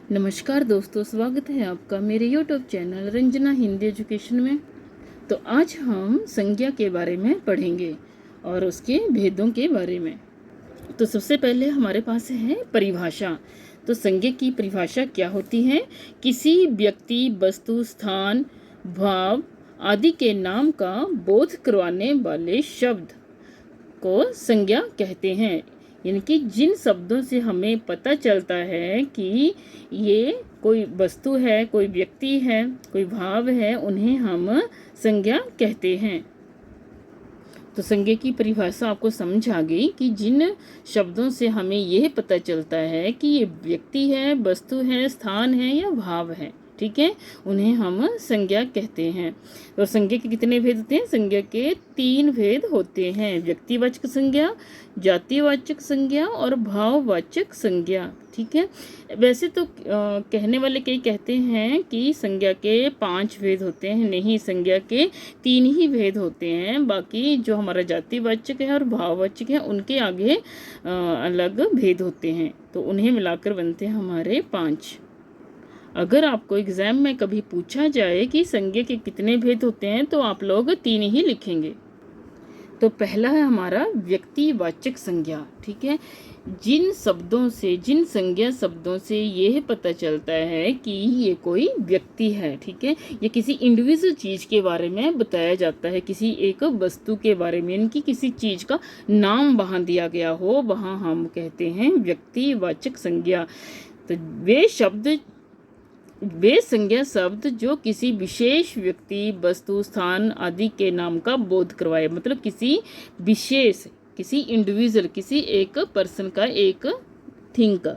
नमस्कार दोस्तों, स्वागत है आपका मेरे YouTube channel Ranjana Hindi education में। तो आज हम संज्ञा के बारे में पढ़ेंगे और उसके भेदों के बारे में। तो सबसे पहले हमारे पास है परिभाषा। तो संज्ञा की परिभाषा क्या होती है? किसी व्यक्ति, वस्तु, स्थान, भाव आदि के नाम का बोध करवाने वाले शब्द को संज्ञा कहते हैं। यानी कि जिन शब्दों से हमें पता चलता है कि ये कोई वस्तु है, कोई व्यक्ति है, कोई भाव है, उन्हें हम संज्ञा कहते हैं। तो संज्ञा की परिभाषा आपको समझ आ गई कि जिन शब्दों से हमें यह पता चलता है कि ये व्यक्ति है, वस्तु है, स्थान है या भाव है, ठीक है, उन्हें हम संज्ञा कहते हैं। और संज्ञा के कितने भेद होते हैं? संज्ञा के 3 भेद होते हैं: व्यक्तिवाचक संज्ञा, जातिवाचक संज्ञा और भाववाचक संज्ञा। ठीक है, वैसे तो कहने वाले कई कहते हैं कि संज्ञा के 5 भेद होते हैं। नहीं, संज्ञा के 3 ही भेद होते हैं। बाकी जो हमारा जातिवाचक है और भाववाचक है उनके आगे अलग भेद होते हैं। तो उन्हें मिलाकर बनते हैं हमारे 5। अगर आपको एग्जाम में कभी पूछा जाए कि संज्ञा के कितने भेद होते हैं तो आप लोग 3 ही लिखेंगे। तो पहला है हमारा व्यक्तिवाचक संज्ञा। ठीक है, जिन संज्ञा शब्दों से यह पता चलता है कि ये कोई व्यक्ति है, ठीक है, ये किसी इंडिविजुअल चीज के बारे में बताया जाता है, किसी एक वस्तु के बारे में, यानी कि किसी चीज का नाम वहां दिया गया हो, वहां हम कहते हैं व्यक्तिवाचक संज्ञा। तो वे संज्ञा शब्द जो किसी विशेष व्यक्ति, वस्तु, स्थान आदि के नाम का बोध करवाए। मतलब किसी विशेष, किसी इंडिविजुअल, किसी एक पर्सन का, एक थिंग का,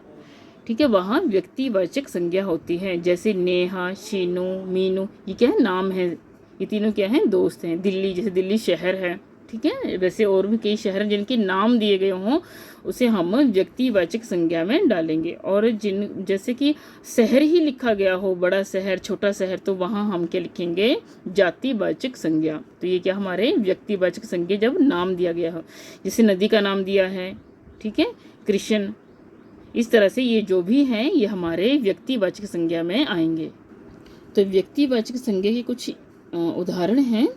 ठीक है, वहाँ व्यक्तिवाचक संज्ञा होती है। जैसे नेहा, शीनू, मीनू, ये क्या है? नाम है। ये तीनों क्या हैं? दोस्त हैं। दिल्ली, जैसे दिल्ली शहर है, ठीक है, वैसे और भी कई शहर जिनके नाम दिए गए हों उसे हम व्यक्तिवाचक संज्ञा में डालेंगे। और जैसे कि शहर ही लिखा गया हो, बड़ा शहर, छोटा शहर, तो वहाँ हम क्या लिखेंगे? जातिवाचक संज्ञा। तो ये क्या हमारे व्यक्तिवाचक संज्ञा जब नाम दिया गया हो। जैसे नदी का नाम दिया है, ठीक है, कृष्ण, इस तरह से ये जो भी हैं ये हमारे व्यक्तिवाचक संज्ञा में आएंगे। तो व्यक्तिवाचक संज्ञा के कुछ उदाहरण हैं।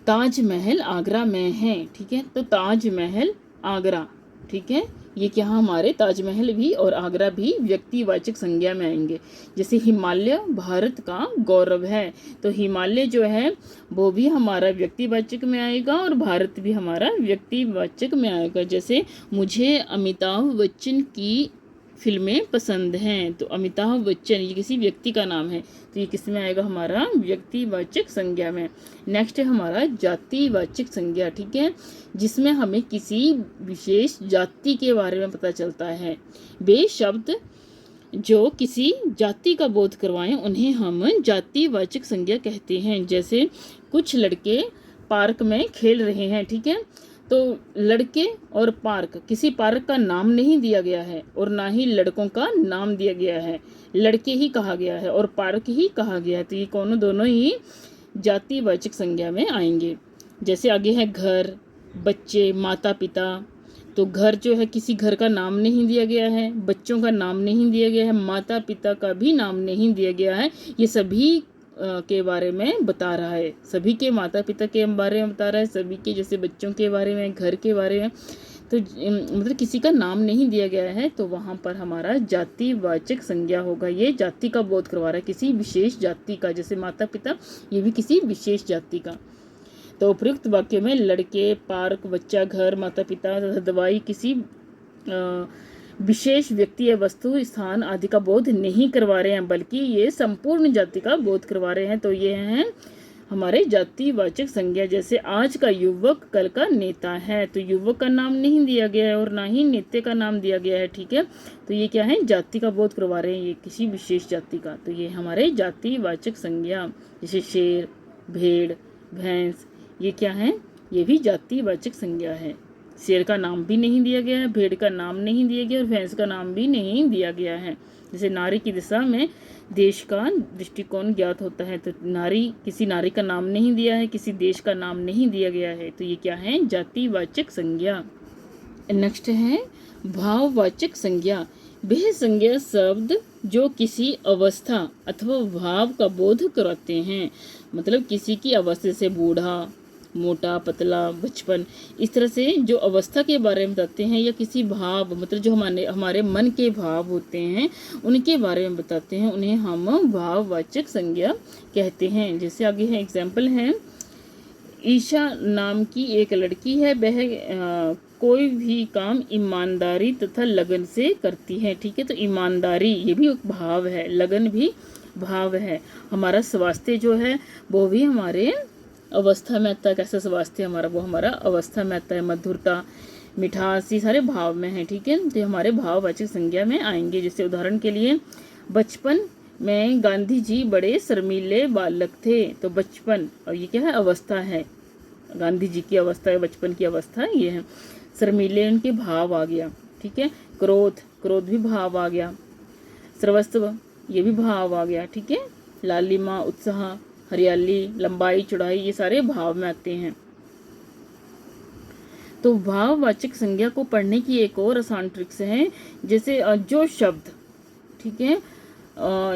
ताजमहल आगरा में है, ठीक है, तो ताजमहल आगरा, ठीक है, ये क्या हमारे ताजमहल भी और आगरा भी व्यक्तिवाचक संज्ञा में आएंगे। जैसे हिमालय भारत का गौरव है, तो हिमालय जो है वो भी हमारा व्यक्तिवाचक में आएगा और भारत भी हमारा व्यक्तिवाचक में आएगा। जैसे मुझे अमिताभ बच्चन की फिल्में पसंद हैं, तो अमिताभ बच्चन ये किसी व्यक्ति का नाम है, तो ये किस में आएगा? हमारा व्यक्तिवाचक संज्ञा में। नेक्स्ट है हमारा जातिवाचक संज्ञा, ठीक है, जिसमें हमें किसी विशेष जाति के बारे में पता चलता है। वे शब्द जो किसी जाति का बोध करवाएं उन्हें हम जातिवाचक संज्ञा कहते हैं। जैसे कुछ लड़के पार्क में खेल रहे हैं, ठीक है, तो लड़के और पार्क, किसी पार्क का नाम नहीं दिया गया है और ना ही लड़कों का नाम दिया गया है, लड़के ही कहा गया है और पार्क ही कहा गया है। तो ये दोनों ही जातिवाचक संज्ञा में आएंगे। जैसे आगे है घर, बच्चे, माता पिता। तो घर जो है किसी घर का नाम नहीं दिया गया है, बच्चों का नाम नहीं दिया गया है, माता पिता का भी नाम नहीं दिया गया है। ये सभी के बारे में बता रहा है, सभी के माता पिता के बारे में बता रहा है, सभी के जैसे बच्चों के बारे में, घर के बारे में। तो मतलब किसी का नाम नहीं दिया गया है, तो वहाँ पर हमारा जातिवाचक संज्ञा होगा। ये जाति का बोध करवा रहा है, किसी विशेष जाति का, जैसे माता पिता, ये भी किसी विशेष जाति का। तो उपयुक्त वाक्य में लड़के, पार्क, बच्चा, घर, माता पिता तथा दवाई किसी विशेष व्यक्ति या वस्तु, स्थान आदि का बोध नहीं करवा रहे हैं, बल्कि ये संपूर्ण जाति का बोध करवा रहे हैं। तो ये हैं हमारे जातिवाचक संज्ञा। जैसे आज का युवक कल का नेता है, तो युवक का नाम नहीं दिया गया है और ना ही नेता का नाम दिया गया है, ठीक है, तो ये क्या है? जाति का बोध करवा रहे हैं, ये किसी विशेष जाति का। तो ये हमारे जातिवाचक संज्ञा। जैसे शेर, भेड़, भैंस, ये क्या है? ये भी जातिवाचक संज्ञा है। शेर का नाम भी नहीं दिया गया है, भेड़ का नाम नहीं दिया गया और भैंस का नाम भी नहीं दिया गया है। जैसे नारी की दिशा में देश का दृष्टिकोण ज्ञात होता है, तो किसी नारी का नाम नहीं दिया है, किसी देश का नाम नहीं दिया गया है, तो ये क्या है? जातिवाचक संज्ञा। नेक्स्ट है भाववाचक संज्ञा। वह संज्ञा शब्द जो किसी अवस्था अथवा भाव का बोध कराते हैं, मतलब किसी की अवस्था से बूढ़ा, मोटा, पतला, बचपन, इस तरह से जो अवस्था के बारे में बताते हैं, या किसी भाव मतलब जो हमारे मन के भाव होते हैं उनके बारे में बताते हैं, उन्हें हम भाववाचक संज्ञा कहते हैं। जैसे आगे है एग्जाम्पल है, ईशा नाम की एक लड़की है, वह कोई भी काम ईमानदारी तथा लगन से करती है। ठीक है, तो ईमानदारी ये भी एक भाव है, लगन भी भाव है। हमारा स्वास्थ्य जो है वो भी हमारे अवस्था में आता है। कैसा स्वास्थ्य हमारा, वो हमारा अवस्था में आता है। मधुरता, मिठास, ये सारे भाव में है। ठीक है, तो हमारे भाववाचक संज्ञा में आएंगे। जैसे उदाहरण के लिए, बचपन में गांधी जी बड़े शर्मीले बालक थे। तो बचपन, और ये क्या है, अवस्था है, गांधी जी की अवस्था है, बचपन की अवस्था ये है। शर्मीले उनके भाव आ गया। ठीक है, क्रोध, क्रोध भी भाव आ गया। सर्वस्व, ये भी भाव आ गया। ठीक है, लालिमा, उत्साह, हरियाली, लंबाई, चौड़ाई, ये सारे भाव में आते हैं। तो भाववाचक संज्ञा को पढ़ने की एक और आसान ट्रिक्स है। जैसे जो शब्द, ठीक है,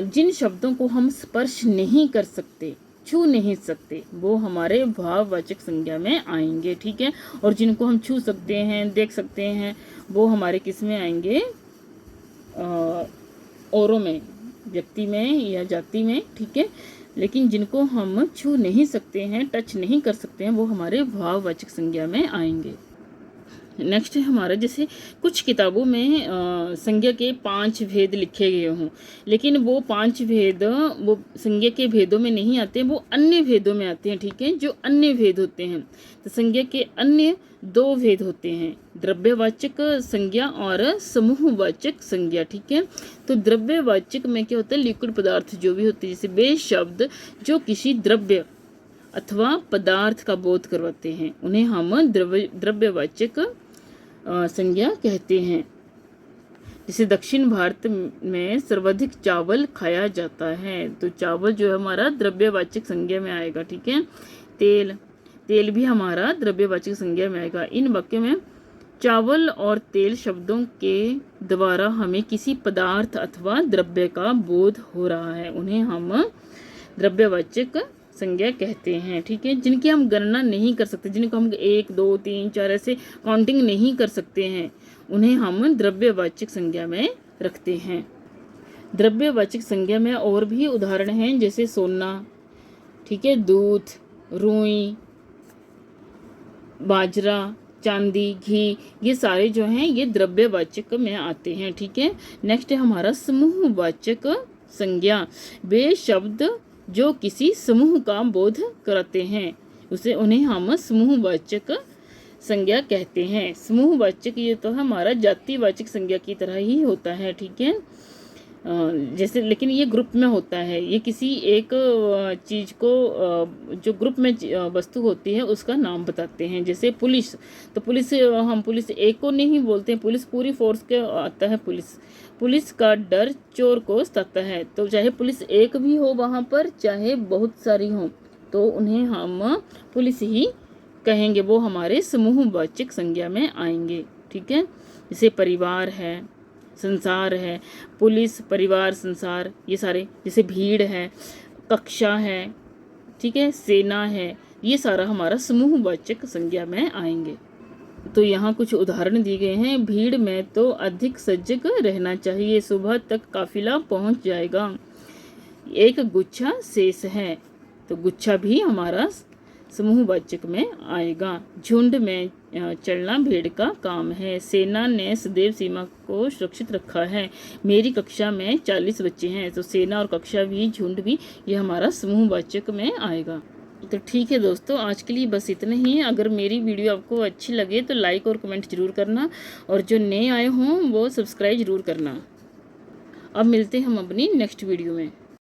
जिन शब्दों को हम स्पर्श नहीं कर सकते, छू नहीं सकते, वो हमारे भाववाचक संज्ञा में आएंगे। ठीक है, और जिनको हम छू सकते हैं, देख सकते हैं, वो हमारे किस में आएंगे, औरों में, व्यक्ति में या जाति में। ठीक है, लेकिन जिनको हम छू नहीं सकते हैं, टच नहीं कर सकते हैं, वो हमारे भाववाचक संज्ञा में आएंगे। नेक्स्ट है हमारा, जैसे कुछ किताबों में संज्ञा के 5 भेद लिखे गए हों, लेकिन वो 5 भेद वो संज्ञा के भेदों में नहीं आते, वो अन्य भेदों में आते हैं। ठीक है, जो अन्य भेद होते हैं, तो संज्ञा के अन्य 2 भेद होते हैं, द्रव्यवाचक संज्ञा और समूहवाचक संज्ञा। ठीक है, तो द्रव्यवाचक में क्या होता है, लिक्विड पदार्थ जो भी होते हैं, जैसे वे शब्द जो किसी द्रव्य अथवा पदार्थ का बोध करवाते हैं, उन्हें हम द्रव्यवाचक संज्ञा कहते हैं। जैसे दक्षिण भारत में सर्वाधिक चावल खाया जाता है, तो चावल जो है हमारा द्रव्यवाचक संज्ञा में आएगा। ठीक है, तेल, तेल भी हमारा द्रव्यवाचक संज्ञा में आएगा। इन वाक्यों में चावल और तेल शब्दों के द्वारा हमें किसी पदार्थ अथवा द्रव्य का बोध हो रहा है, उन्हें हम द्रव्यवाचक संज्ञा कहते हैं। ठीक है, जिनकी हम गणना नहीं कर सकते, जिनको हम 1, 2, 3, 4 ऐसे काउंटिंग नहीं कर सकते हैं, उन्हें हम द्रव्यवाचक संज्ञा में रखते हैं। द्रव्यवाचक संज्ञा में और भी उदाहरण हैं, जैसे सोना, ठीक है, दूध, रुई, बाजरा, चांदी, घी, ये सारे जो हैं ये द्रव्यवाचक में आते हैं। ठीक है, नेक्स्ट है हमारा समूहवाचक संज्ञा। वे शब्द जो किसी समूह का बोध कराते हैं, उन्हें हम समूहवाचक संज्ञा कहते हैं। समूहवाचक ये तो हमारा जातिवाचक संज्ञा की तरह ही होता है। ठीक है, जैसे, लेकिन ये ग्रुप में होता है, ये किसी एक चीज़ को, जो ग्रुप में वस्तु होती है उसका नाम बताते हैं। जैसे पुलिस, तो पुलिस, हम पुलिस एक को नहीं बोलते हैं, पुलिस पूरी फोर्स के आता है। पुलिस का डर चोर को सताता है, तो चाहे पुलिस एक भी हो वहाँ पर, चाहे बहुत सारी हो, तो उन्हें हम पुलिस ही कहेंगे, वो हमारे समूहवाचक संज्ञा में आएंगे। ठीक है, जैसे परिवार है, संसार है, पुलिस, परिवार, संसार, ये सारे, जैसे भीड़ है, कक्षा है, ठीक है, सेना है, ये सारा हमारा समूहवाचक संज्ञा में आएंगे। तो यहाँ कुछ उदाहरण दिए गए हैं। भीड़ में तो अधिक सजग रहना चाहिए, सुबह तक काफिला पहुँच जाएगा। एक गुच्छा शेष है, तो गुच्छा भी हमारा समूहवाचक में आएगा। झुंड में चलना भेड़ का काम है, सेना ने सदैव सीमा को सुरक्षित रखा है। मेरी कक्षा में 40 बच्चे हैं, तो सेना और कक्षा भी, झुंड भी, ये हमारा समूहवाचक में आएगा। तो ठीक है दोस्तों, आज के लिए बस इतना ही है। अगर मेरी वीडियो आपको अच्छी लगे तो लाइक और कमेंट जरूर करना, और जो नए आए हों वो सब्सक्राइब जरूर करना। अब मिलते हैं हम अपनी नेक्स्ट वीडियो में।